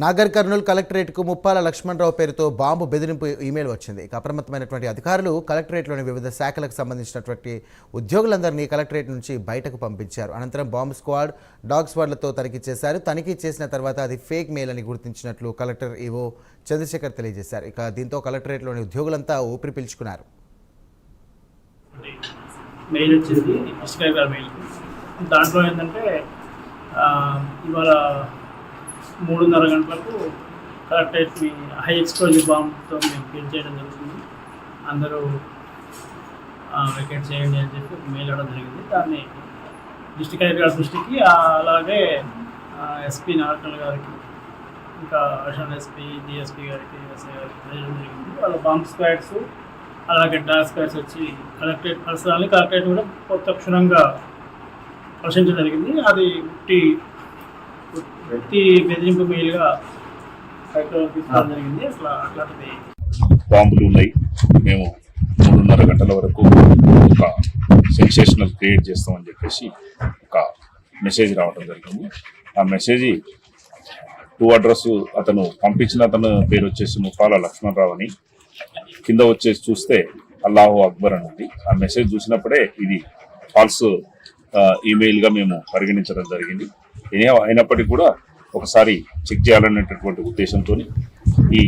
నాగర్ కర్నూలు కలెక్టరేట్కు ముప్పాల లక్ష్మణరావు పేరుతో బాంబు బెదిరింపు ఈమెయిల్ వచ్చింది. అప్రమత్తమైనటువంటి అధికారులు కలెక్టరేట్లోని వివిధ శాఖలకు సంబంధించినటువంటి ఉద్యోగులందరినీ కలెక్టరేట్ నుంచి బయటకు పంపించారు. అనంతరం బాంబు స్క్వాడ్, డాగ్ స్క్వాడ్లతో తనిఖీ చేశారు. తనిఖీ చేసిన తర్వాత అది ఫేక్ మెయిల్ అని గుర్తించినట్లు కలెక్టర్ ఈవో చంద్రశేఖర్ తెలియజేశారు. ఇక దీంతో కలెక్టరేట్లోని ఉద్యోగులంతా ఊపిరి పీల్చుకున్నారు. మెయిల్ వచ్చింది డిస్క్రైబ్ మెయిల్. దాంట్లో ఏంటంటే ఇవాళ 3:30 గంటలకు కలెక్టరేట్ని హై ఎక్స్ప్లోజివ్ బాంబ్తో మేము ఫిల్ చేయడం జరుగుతుంది. అందరూ వెకేట్ చేయండి అని చెప్పి మెయిల్ ఇవ్వడం జరిగింది. దాన్ని డిస్ట్రిక్ట్ కలెక్టర్ గారి దృష్టికి, అలాగే ఎస్పీ నాగర్కర్నూలు గారికి, ఇంకా అడిషనల్ ఎస్పీ, డిఎస్పీ గారికి, ఎస్ఐ గారికి తెలియడం జరిగింది. వాళ్ళ బాంబ్ స్క్వాడ్స్ అలాగే డాగ్ స్క్వాడ్స్ వచ్చి కలెక్టరేట్ పరిసరాలని కలెక్టరేట్ కూడా క్షుణ్ణంగా పరిశీలించడం జరిగింది. అది బెదిరింపు మెయిల్గా తీసుకోవడం జరిగింది. అట్లాంటిది బాంబులు ఉన్నాయి, మేము 3:30 గంటల వరకు ఒక సెన్సేషనల్ క్రియేట్ చేస్తామని చెప్పేసి ఒక మెసేజ్ రావడం జరిగింది. ఆ మెసేజ్ 2 అడ్రస్ అతను పంపించిన అతను పేరు వచ్చేసి ముప్పాల లక్ష్మణరావు అని, కింద వచ్చేసి చూస్తే అల్లాహు అక్బర్ అని ఉంది. ఆ మెసేజ్ చూసినప్పుడే ఇది ఫాల్స్ ఈమెయిల్గా మేము పరిగణించడం జరిగింది. అయినప్పటికీ కూడా ఒకసారి చెక్ చేయాలనేటటువంటి ఉద్దేశంతో ఈ